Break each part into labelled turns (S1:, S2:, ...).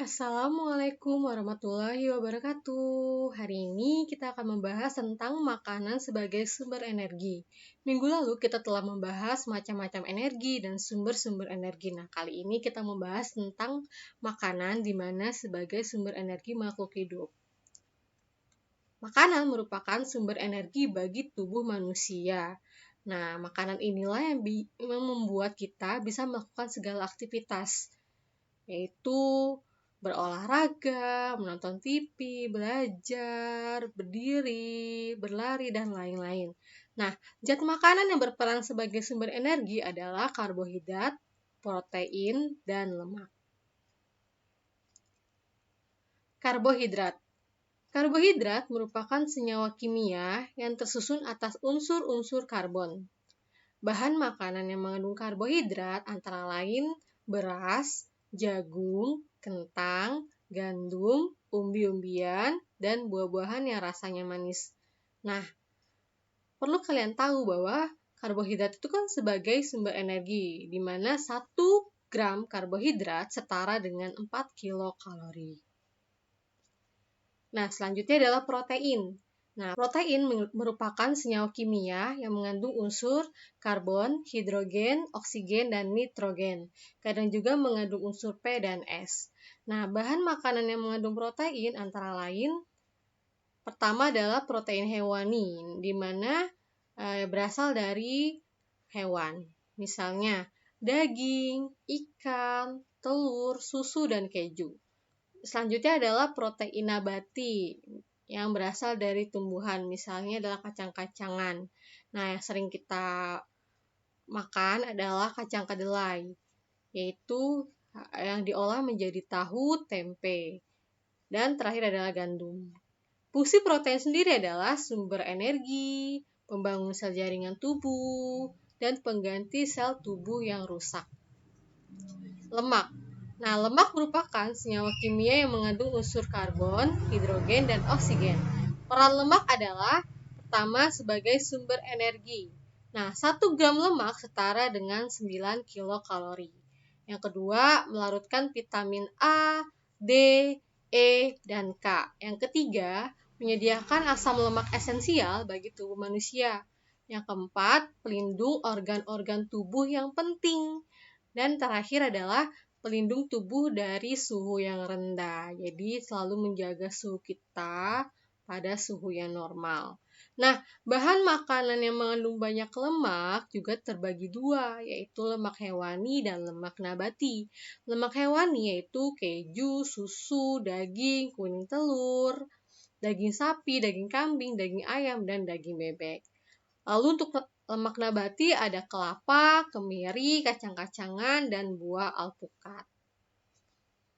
S1: Assalamualaikum warahmatullahi wabarakatuh. Hari ini kita akan membahas tentang makanan sebagai sumber energi. Minggu lalu kita telah membahas macam-macam energi dan sumber-sumber energi. Nah, kali ini kita membahas tentang makanan di mana sebagai sumber energi makhluk hidup. Makanan merupakan sumber energi bagi tubuh manusia. Nah, makanan inilah yang membuat kita bisa melakukan segala aktivitas, yaitu berolahraga, menonton TV, belajar, berdiri, berlari, dan lain-lain. Nah, zat makanan yang berperan sebagai sumber energi adalah karbohidrat, protein, dan lemak. Karbohidrat. Karbohidrat merupakan senyawa kimia yang tersusun atas unsur-unsur karbon. Bahan makanan yang mengandung karbohidrat antara lain beras, jagung, kentang, gandum, umbi-umbian, dan buah-buahan yang rasanya manis. Nah, perlu kalian tahu bahwa karbohidrat itu kan sebagai sumber energi, di mana 1 gram karbohidrat setara dengan 4 kilokalori. Nah, selanjutnya adalah protein. Nah, protein merupakan senyawa kimia yang mengandung unsur karbon, hidrogen, oksigen, dan nitrogen. Kadang juga mengandung unsur P dan S. Nah, bahan makanan yang mengandung protein antara lain, pertama adalah protein hewani, di mana berasal dari hewan. Misalnya, daging, ikan, telur, susu, dan keju. Selanjutnya adalah protein nabati yang berasal dari tumbuhan, misalnya adalah kacang-kacangan. Nah, yang sering kita makan adalah kacang kedelai, yaitu yang diolah menjadi tahu, tempe. Dan terakhir adalah gandum. Fungsi protein sendiri adalah sumber energi, pembangun sel jaringan tubuh, dan pengganti sel tubuh yang rusak. Lemak. Nah, lemak merupakan senyawa kimia yang mengandung unsur karbon, hidrogen, dan oksigen. Peran lemak adalah pertama sebagai sumber energi. Nah, 1 gram lemak setara dengan 9 kilokalori. Yang kedua, melarutkan vitamin A, D, E, dan K. Yang ketiga, menyediakan asam lemak esensial bagi tubuh manusia. Yang keempat, pelindung organ-organ tubuh yang penting. Dan terakhir adalah pelindung tubuh dari suhu yang rendah. Jadi selalu menjaga suhu kita pada suhu yang normal. Nah, bahan makanan yang mengandung banyak lemak juga terbagi dua, yaitu lemak hewani dan lemak nabati. Lemak hewani yaitu keju, susu, daging, kuning telur, daging sapi, daging kambing, daging ayam, dan daging bebek. Lalu untuk lemak nabati ada kelapa, kemiri, kacang-kacangan, dan buah alpukat.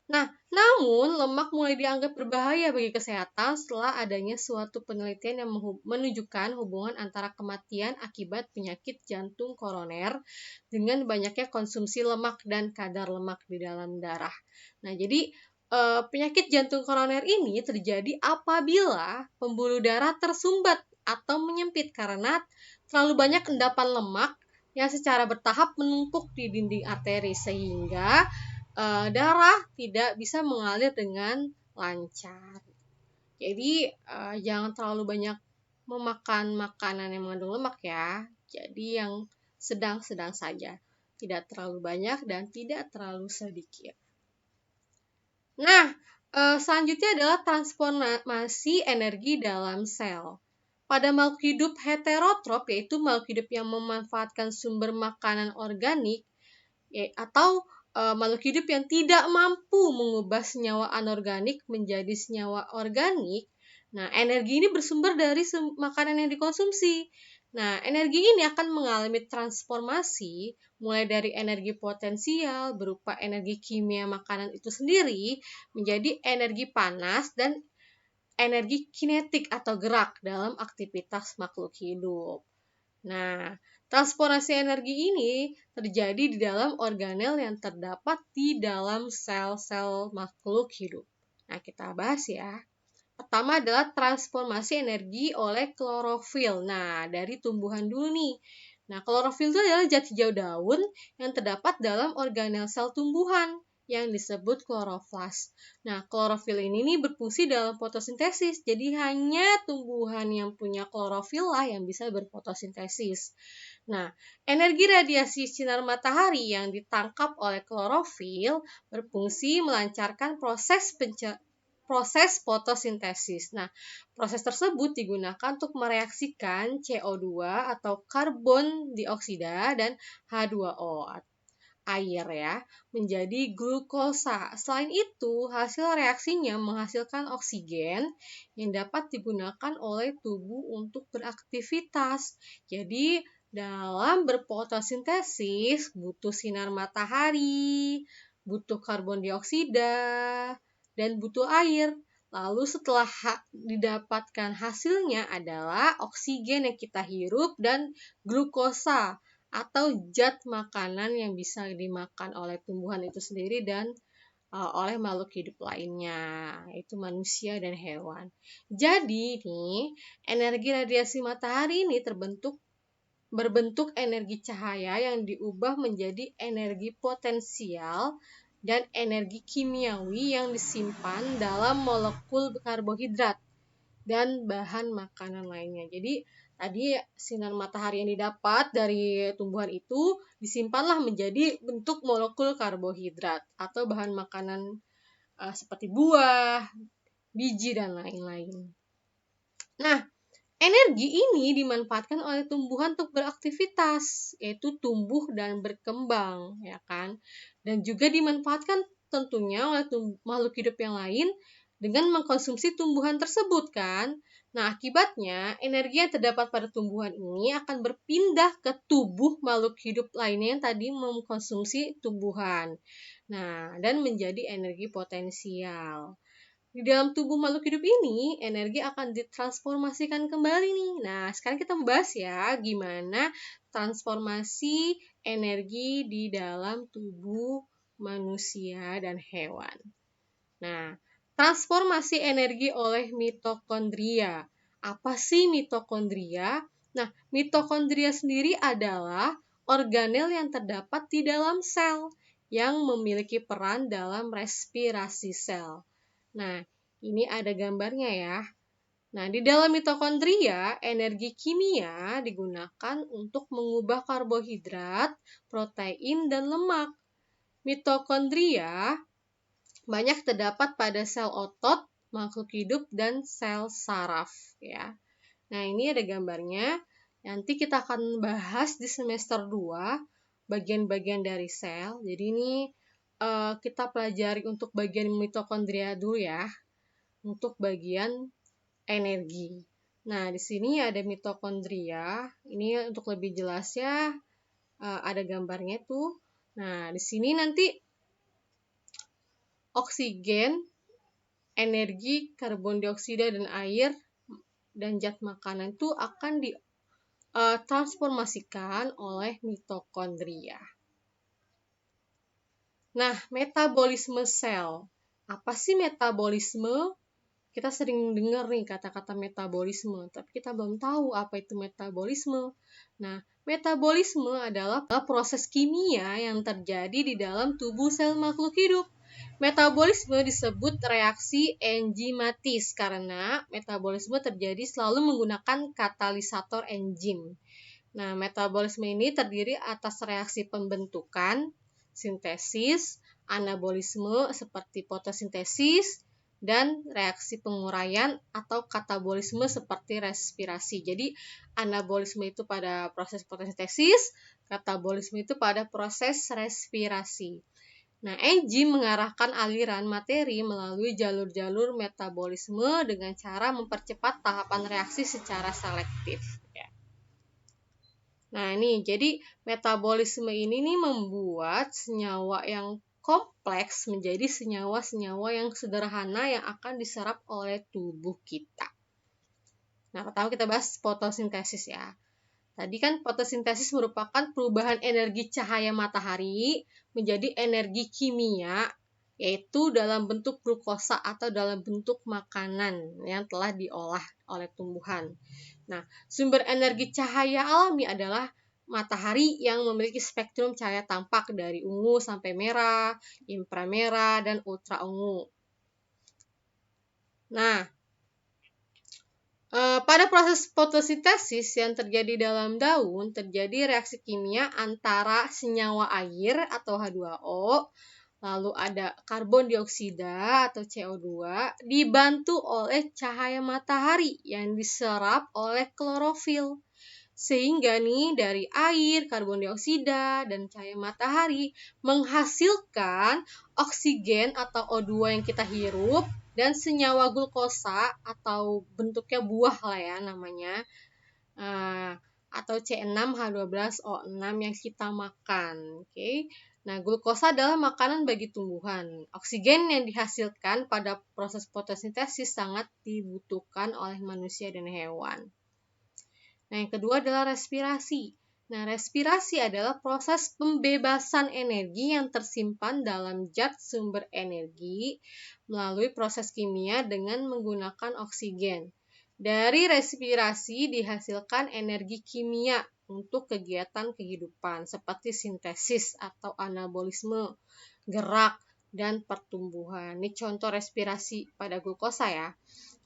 S1: Nah, namun lemak mulai dianggap berbahaya bagi kesehatan setelah adanya suatu penelitian yang menunjukkan hubungan antara kematian akibat penyakit jantung koroner dengan banyaknya konsumsi lemak dan kadar lemak di dalam darah. Nah, jadi penyakit jantung koroner ini terjadi apabila pembuluh darah tersumbat atau menyempit karena terlalu banyak endapan lemak yang secara bertahap menumpuk di dinding arteri sehingga darah tidak bisa mengalir dengan lancar. Jadi jangan terlalu banyak memakan makanan yang mengandung lemak ya. Jadi yang sedang-sedang saja, tidak terlalu banyak dan tidak terlalu sedikit. Nah, selanjutnya adalah transformasi energi dalam sel. Pada makhluk hidup heterotrof, yaitu makhluk hidup yang memanfaatkan sumber makanan organik, atau makhluk hidup yang tidak mampu mengubah senyawa anorganik menjadi senyawa organik. Nah, energi ini bersumber dari makanan yang dikonsumsi. Nah, energi ini akan mengalami transformasi mulai dari energi potensial berupa energi kimia makanan itu sendiri menjadi energi panas dan energi kinetik atau gerak dalam aktivitas makhluk hidup. Nah, transformasi energi ini terjadi di dalam organel yang terdapat di dalam sel-sel makhluk hidup. Nah, kita bahas ya. Pertama adalah transformasi energi oleh klorofil. Nah, dari tumbuhan dulu nih. Nah, klorofil itu adalah zat hijau daun yang terdapat dalam organel sel tumbuhan yang disebut kloroflas. Nah, klorofil ini nih berfungsi dalam fotosintesis. Jadi hanya tumbuhan yang punya klorofil lah yang bisa berfotosintesis. Nah, energi radiasi sinar matahari yang ditangkap oleh klorofil berfungsi melancarkan proses fotosintesis. Nah, proses tersebut digunakan untuk mereaksikan CO2 atau karbon dioksida dan H2O air ya menjadi glukosa. Selain itu, hasil reaksinya menghasilkan oksigen yang dapat digunakan oleh tubuh untuk beraktivitas. Jadi, dalam berfotosintesis butuh sinar matahari, butuh karbon dioksida, dan butuh air. Lalu setelah didapatkan hasilnya adalah oksigen yang kita hirup dan glukosa atau zat makanan yang bisa dimakan oleh tumbuhan itu sendiri dan oleh makhluk hidup lainnya, yaitu manusia dan hewan. Jadi nih, energi radiasi matahari ini berbentuk energi cahaya yang diubah menjadi energi potensial dan energi kimiawi yang disimpan dalam molekul karbohidrat dan bahan makanan lainnya. Jadi tadi sinar matahari yang didapat dari tumbuhan itu disimpanlah menjadi bentuk molekul karbohidrat atau bahan makanan seperti buah, biji, dan lain-lain. Nah, energi ini dimanfaatkan oleh tumbuhan untuk beraktivitas, yaitu tumbuh dan berkembang, ya kan? Dan juga dimanfaatkan tentunya oleh makhluk hidup yang lain dengan mengkonsumsi tumbuhan tersebut kan. Nah, akibatnya energi yang terdapat pada tumbuhan ini akan berpindah ke tubuh makhluk hidup lainnya yang tadi mengkonsumsi tumbuhan. Nah, dan menjadi energi potensial. Di dalam tubuh makhluk hidup ini, energi akan ditransformasikan kembali nih. Nah, sekarang kita membahas ya gimana transformasi energi di dalam tubuh manusia dan hewan. Nah, transformasi energi oleh mitokondria. Apa sih mitokondria? Nah, mitokondria sendiri adalah organel yang terdapat di dalam sel yang memiliki peran dalam respirasi sel. Nah, ini ada gambarnya ya. Nah, di dalam mitokondria, energi kimia digunakan untuk mengubah karbohidrat, protein, dan lemak. Mitokondria banyak terdapat pada sel otot, makhluk hidup, dan sel saraf ya. Nah, ini ada gambarnya. Nanti kita akan bahas di semester 2 bagian-bagian dari sel. Jadi ini kita pelajari untuk bagian mitokondria dulu ya, untuk bagian energi. Nah, di sini ada mitokondria. Ini untuk lebih jelasnya ada gambarnya tuh. Nah, di sini nanti oksigen, energi, karbon dioksida, dan air dan zat makanan itu akan ditransformasikan oleh mitokondria. Nah, metabolisme sel. Apa sih metabolisme? Kita sering dengar nih kata-kata metabolisme, tapi kita belum tahu apa itu metabolisme. Nah, metabolisme adalah proses kimia yang terjadi di dalam tubuh sel makhluk hidup. Metabolisme disebut reaksi enzimatis karena metabolisme terjadi selalu menggunakan katalisator enzim. Nah, metabolisme ini terdiri atas reaksi pembentukan, sintesis, anabolisme seperti fotosintesis, dan reaksi penguraian atau katabolisme seperti respirasi. Jadi, anabolisme itu pada proses fotosintesis, katabolisme itu pada proses respirasi. Nah, enzim mengarahkan aliran materi melalui jalur-jalur metabolisme dengan cara mempercepat tahapan reaksi secara selektif. Nah, ini jadi metabolisme ini nih membuat senyawa yang kompleks menjadi senyawa-senyawa yang sederhana yang akan diserap oleh tubuh kita. Nah, pertama kita bahas fotosintesis ya. Tadi kan fotosintesis merupakan perubahan energi cahaya matahari menjadi energi kimia, yaitu dalam bentuk glukosa atau dalam bentuk makanan yang telah diolah oleh tumbuhan. Nah, sumber energi cahaya alami adalah matahari yang memiliki spektrum cahaya tampak dari ungu sampai merah, inframerah, dan ultra ungu. Nah, pada proses fotosintesis yang terjadi dalam daun, terjadi reaksi kimia antara senyawa air atau H2O, lalu ada karbon dioksida atau CO2, dibantu oleh cahaya matahari yang diserap oleh klorofil. Sehingga nih dari air, karbon dioksida, dan cahaya matahari menghasilkan oksigen atau O2 yang kita hirup dan senyawa glukosa atau bentuknya buah lah ya namanya, atau C6H12O6 yang kita makan. Oke. Nah, glukosa adalah makanan bagi tumbuhan. Oksigen yang dihasilkan pada proses fotosintesis sangat dibutuhkan oleh manusia dan hewan. Nah, yang kedua adalah respirasi. Nah, respirasi adalah proses pembebasan energi yang tersimpan dalam zat sumber energi melalui proses kimia dengan menggunakan oksigen. Dari respirasi dihasilkan energi kimia untuk kegiatan kehidupan seperti sintesis atau anabolisme, gerak, dan pertumbuhan. Ini contoh respirasi pada glukosa ya.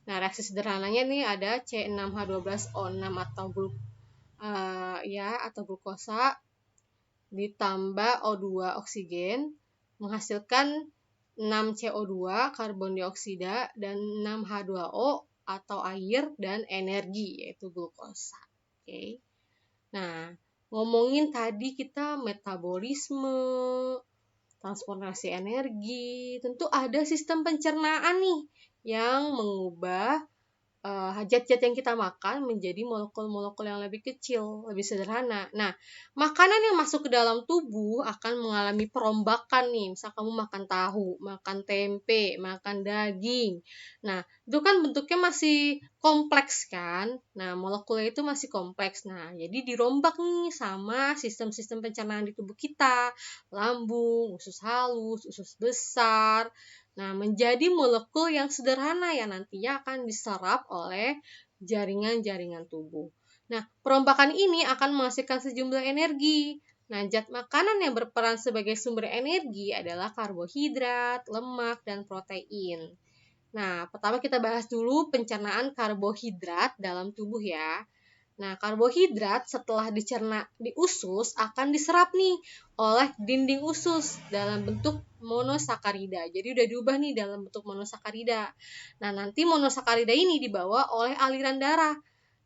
S1: Nah, reaksi sederhananya nih ada C6H12O6 atau glukosa ditambah O2 oksigen menghasilkan 6 CO2 karbon dioksida dan 6 H2O atau air dan energi yaitu glukosa. Oke. Nah, ngomongin tadi kita metabolisme, transformasi energi, tentu ada sistem pencernaan nih yang mengubah zat-zat yang kita makan menjadi molekul-molekul yang lebih kecil, lebih sederhana. Nah, makanan yang masuk ke dalam tubuh akan mengalami perombakan nih. Misal kamu makan tahu, makan tempe, makan daging. Nah, itu kan bentuknya masih kompleks kan? Nah, molekulnya itu masih kompleks. Nah, jadi dirombak nih sama sistem-sistem pencernaan di tubuh kita. Lambung, usus halus, usus besar. Nah, menjadi molekul yang sederhana yang nantinya akan diserap oleh jaringan-jaringan tubuh. Nah, perombakan ini akan menghasilkan sejumlah energi. Nah, zat makanan yang berperan sebagai sumber energi adalah karbohidrat, lemak, dan protein. Nah, pertama kita bahas dulu pencernaan karbohidrat dalam tubuh ya. Nah, karbohidrat setelah dicerna di usus akan diserap nih oleh dinding usus dalam bentuk monosakarida. Jadi udah diubah nih dalam bentuk monosakarida. Nah, nanti monosakarida ini dibawa oleh aliran darah.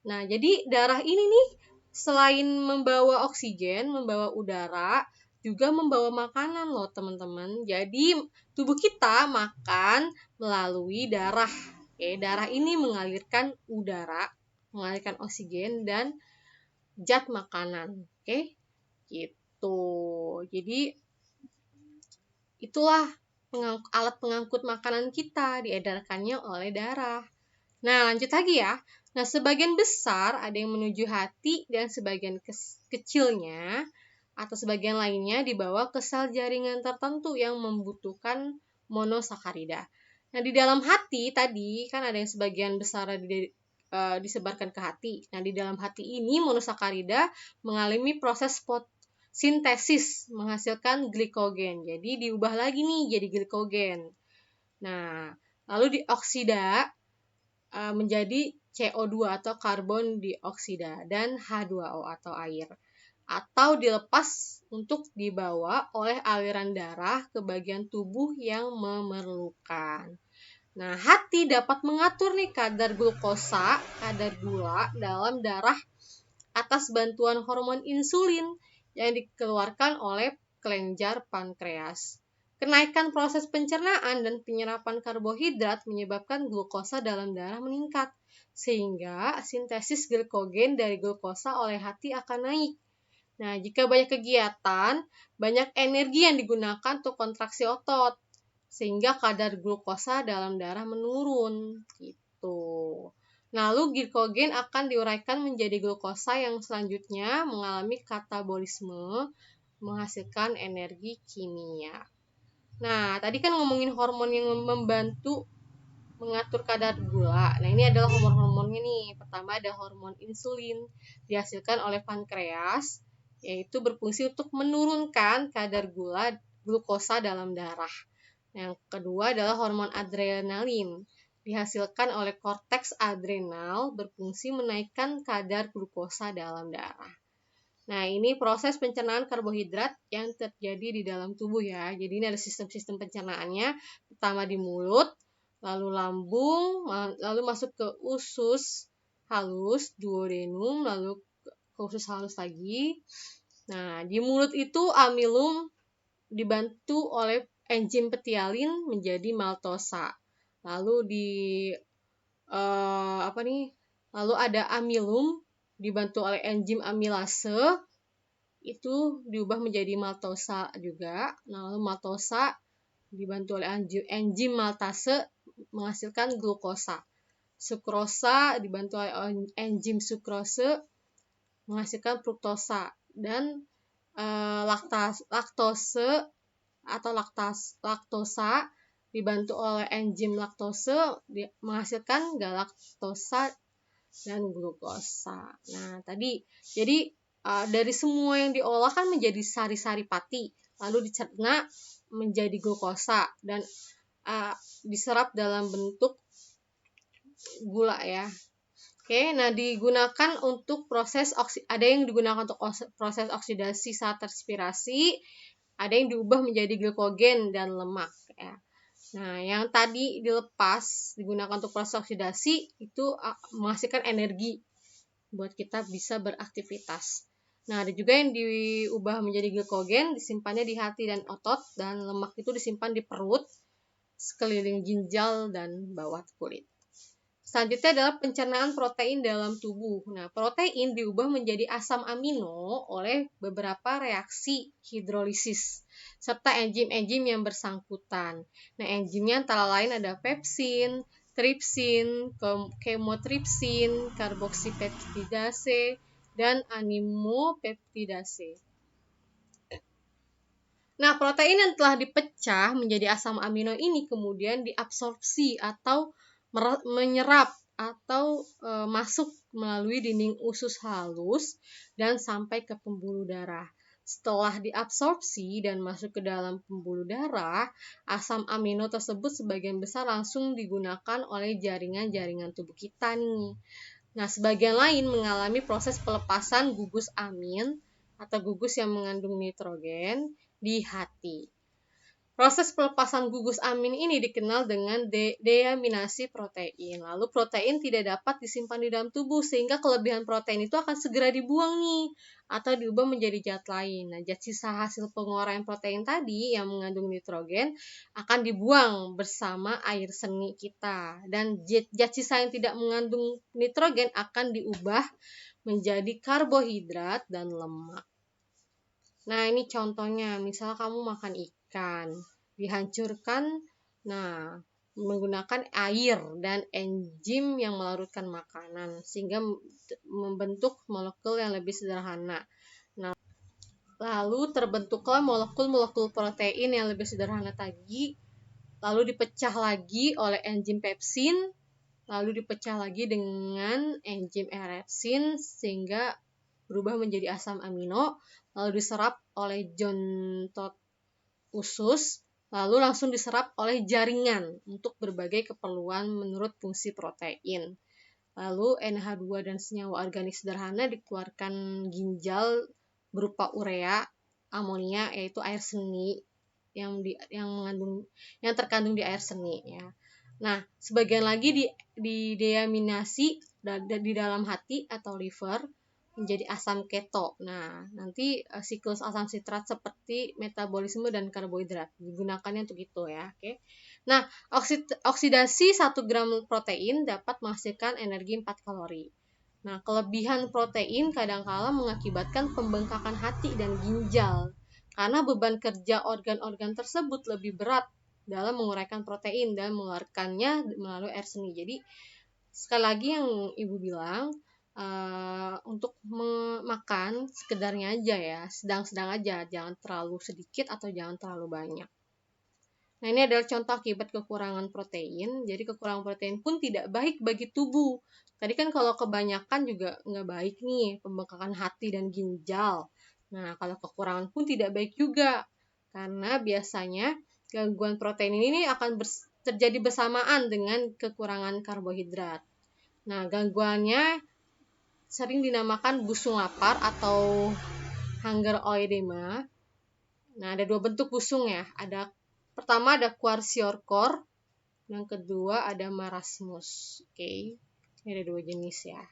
S1: Nah, jadi darah ini nih selain membawa oksigen, membawa udara, juga membawa makanan loh teman-teman. Jadi tubuh kita makan melalui darah. Oke, darah ini mengalirkan udara, mengalirkan oksigen dan zat makanan. Oke, gitu. Jadi itulah alat pengangkut makanan kita diedarkannya oleh darah. Nah, lanjut lagi ya. Nah, sebagian besar ada yang menuju hati dan sebagian kecilnya atau sebagian lainnya dibawa ke sel jaringan tertentu yang membutuhkan monosakarida. Nah, di dalam hati tadi kan ada yang sebagian besar disebarkan ke hati. Nah, di dalam hati ini monosakarida mengalami proses sintesis menghasilkan glikogen. Jadi diubah lagi nih jadi glikogen. Nah, lalu dioksida menjadi CO2 atau karbon dioksida dan H2O atau air, atau dilepas untuk dibawa oleh aliran darah ke bagian tubuh yang memerlukan. Nah, hati dapat mengatur nih kadar glukosa, kadar gula dalam darah atas bantuan hormon insulin yang dikeluarkan oleh kelenjar pankreas. Kenaikan proses pencernaan dan penyerapan karbohidrat menyebabkan glukosa dalam darah meningkat, sehingga sintesis glikogen dari glukosa oleh hati akan naik. Nah, jika banyak kegiatan, banyak energi yang digunakan untuk kontraksi otot, sehingga kadar glukosa dalam darah menurun. Gitu. Lalu glikogen akan diuraikan menjadi glukosa yang selanjutnya mengalami katabolisme, menghasilkan energi kimia. Nah, tadi kan ngomongin hormon yang membantu mengatur kadar gula. Nah, ini adalah hormon-hormonnya nih. Pertama ada hormon insulin, dihasilkan oleh pankreas yaitu berfungsi untuk menurunkan kadar glukosa dalam darah. Yang kedua adalah hormon adrenalin, dihasilkan oleh korteks adrenal, berfungsi menaikkan kadar glukosa dalam darah. Nah, ini proses pencernaan karbohidrat yang terjadi di dalam tubuh ya. Jadi ini ada sistem-sistem pencernaannya. Pertama di mulut, lalu lambung, lalu masuk ke usus halus, duodenum, lalu ke usus halus lagi. Nah, di mulut itu amilum dibantu oleh enzim petialin menjadi maltosa. Lalu lalu ada amilum dibantu oleh enzim amilase, itu diubah menjadi maltosa juga. Nah, lalu maltosa dibantu oleh enzim maltase menghasilkan glukosa. Sukrosa dibantu oleh enzim sukrose menghasilkan fruktosa, dan laktosa dibantu oleh enzim laktose menghasilkan galaktosa dan glukosa. Nah, tadi jadi dari semua yang diolah kan menjadi sari-sari pati, lalu dicerna menjadi glukosa dan diserap dalam bentuk gula ya. Oke, nah digunakan untuk ada yang digunakan untuk proses oksidasi saat respirasi, ada yang diubah menjadi glikogen dan lemak ya. Nah, yang tadi dilepas digunakan untuk proses oksidasi itu menghasilkan energi buat kita bisa beraktivitas. Nah, ada juga yang diubah menjadi glikogen, disimpannya di hati dan otot, dan lemak itu disimpan di perut, sekeliling ginjal dan bawah kulit. Selanjutnya adalah pencernaan protein dalam tubuh. Nah, protein diubah menjadi asam amino oleh beberapa reaksi hidrolisis serta enzim-enzim yang bersangkutan. Nah, enzimnya antara lain ada pepsin, tripsin, kemotripsin, karboksipeptidase, dan animopeptidase. Nah, protein yang telah dipecah menjadi asam amino ini kemudian diabsorpsi atau menyerap atau masuk melalui dinding usus halus dan sampai ke pembuluh darah. Setelah diabsorpsi dan masuk ke dalam pembuluh darah, asam amino tersebut sebagian besar langsung digunakan oleh jaringan-jaringan tubuh kita nih. Nah, sebagian lain mengalami proses pelepasan gugus amin atau gugus yang mengandung nitrogen di hati. Proses pelepasan gugus amin ini dikenal dengan deaminasi protein. Lalu protein tidak dapat disimpan di dalam tubuh sehingga kelebihan protein itu akan segera dibuang nih atau diubah menjadi zat lain. Nah, zat sisa hasil penguraian protein tadi yang mengandung nitrogen akan dibuang bersama air seni kita, dan zat sisa yang tidak mengandung nitrogen akan diubah menjadi karbohidrat dan lemak. Nah, ini contohnya, misalnya kamu makan ikan, dihancurkan, nah, menggunakan air dan enzim yang melarutkan makanan, sehingga membentuk molekul yang lebih sederhana. Nah, lalu terbentuklah molekul-molekul protein yang lebih sederhana tadi, lalu dipecah lagi oleh enzim pepsin, lalu dipecah lagi dengan enzim erepsin, sehingga berubah menjadi asam amino, lalu diserap oleh jontot usus, lalu langsung diserap oleh jaringan untuk berbagai keperluan menurut fungsi protein. Lalu NH2 dan senyawa organik sederhana dikeluarkan ginjal berupa urea, amonia, yaitu air seni yang terkandung di air seni ya. Nah, sebagian lagi deaminasi di dalam hati atau liver menjadi asam keto. Nah, nanti siklus asam sitrat seperti metabolisme dan karbohidrat digunakannya untuk itu ya. Oke. Nah, oksidasi 1 gram protein dapat menghasilkan energi 4 kalori. Nah, kelebihan protein kadangkala mengakibatkan pembengkakan hati dan ginjal karena beban kerja organ-organ tersebut lebih berat dalam menguraikan protein dan mengeluarkannya melalui air seni. Jadi, sekali lagi yang Ibu bilang, untuk makan sekedarnya aja ya, sedang-sedang aja, jangan terlalu sedikit atau jangan terlalu banyak. Nah, ini adalah contoh akibat kekurangan protein. Jadi kekurangan protein pun tidak baik bagi tubuh. Tadi kan kalau kebanyakan juga nggak baik nih, pembengkakan hati dan ginjal. Nah, kalau kekurangan pun tidak baik juga, karena biasanya gangguan protein ini akan terjadi bersamaan dengan kekurangan karbohidrat. Nah, gangguannya sering dinamakan busung lapar atau hunger oedema. Nah, ada dua bentuk busung ya. Pertama ada kwashiorkor, yang kedua ada marasmus. Oke. Ini ada dua jenis ya.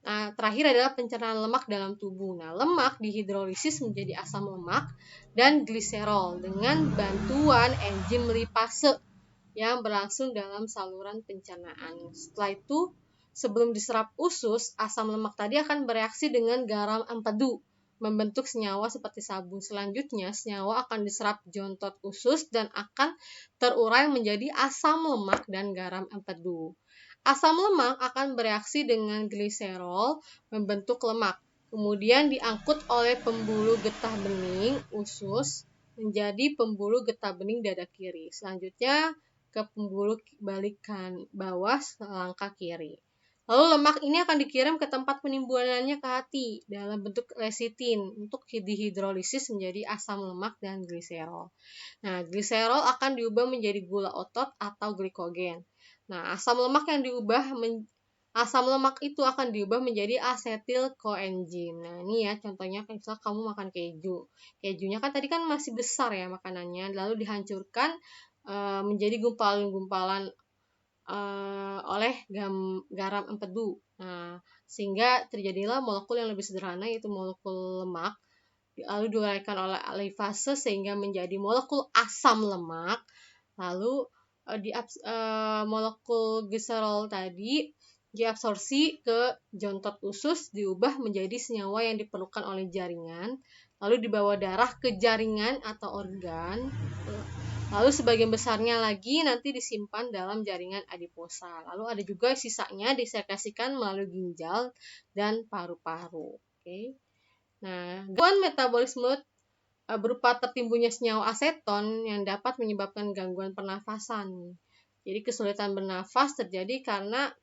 S1: Nah, terakhir adalah pencernaan lemak dalam tubuh. Nah, lemak dihidrolisis menjadi asam lemak dan gliserol dengan bantuan enzim lipase yang berlangsung dalam saluran pencernaan. Setelah itu, sebelum diserap usus, asam lemak tadi akan bereaksi dengan garam empedu, membentuk senyawa seperti sabun. Selanjutnya, senyawa akan diserap jontot usus dan akan terurai menjadi asam lemak dan garam empedu. Asam lemak akan bereaksi dengan gliserol membentuk lemak. Kemudian diangkut oleh pembuluh getah bening usus menjadi pembuluh getah bening dada kiri. Selanjutnya ke pembuluh balikan bawah selangkah kiri. Lalu lemak ini akan dikirim ke tempat penimbulannya ke hati dalam bentuk lesitin untuk dihidrolisis menjadi asam lemak dan gliserol. Nah, gliserol akan diubah menjadi gula otot atau glikogen. Nah, asam lemak itu akan diubah menjadi asetil koenzim. Nah, ini ya contohnya misalnya kamu makan keju. Kejunya kan tadi kan masih besar ya makanannya, lalu dihancurkan menjadi gumpalan-gumpalan oleh garam empedu. Nah, sehingga terjadilah molekul yang lebih sederhana yaitu molekul lemak lalu diuraikan oleh alifase sehingga menjadi molekul asam lemak. Lalu molekul gliserol tadi diabsorpsi ke jontot usus, diubah menjadi senyawa yang diperlukan oleh jaringan, lalu dibawa darah ke jaringan atau organ, lalu sebagian besarnya lagi nanti disimpan dalam jaringan adiposa. Lalu ada juga sisanya disekretasikan melalui ginjal dan paru-paru. Oke. Nah, gangguan metabolisme berupa tertimbunnya senyawa aseton yang dapat menyebabkan gangguan pernafasan. Jadi kesulitan bernafas terjadi karena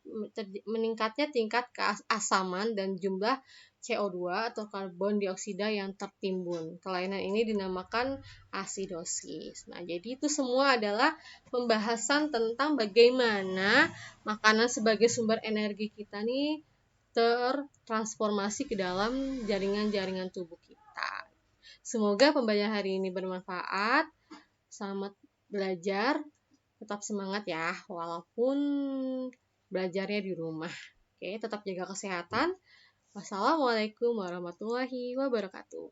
S1: meningkatnya tingkat keasaman dan jumlah CO2 atau karbon dioksida yang tertimbun. Kelainan ini dinamakan asidosis. Nah, jadi itu semua adalah pembahasan tentang bagaimana makanan sebagai sumber energi kita nih tertransformasi ke dalam jaringan-jaringan tubuh kita. Semoga pembelajaran hari ini bermanfaat. Selamat belajar. Tetap semangat ya, walaupun belajarnya di rumah. Oke, tetap jaga kesehatan. Wassalamualaikum warahmatullahi wabarakatuh.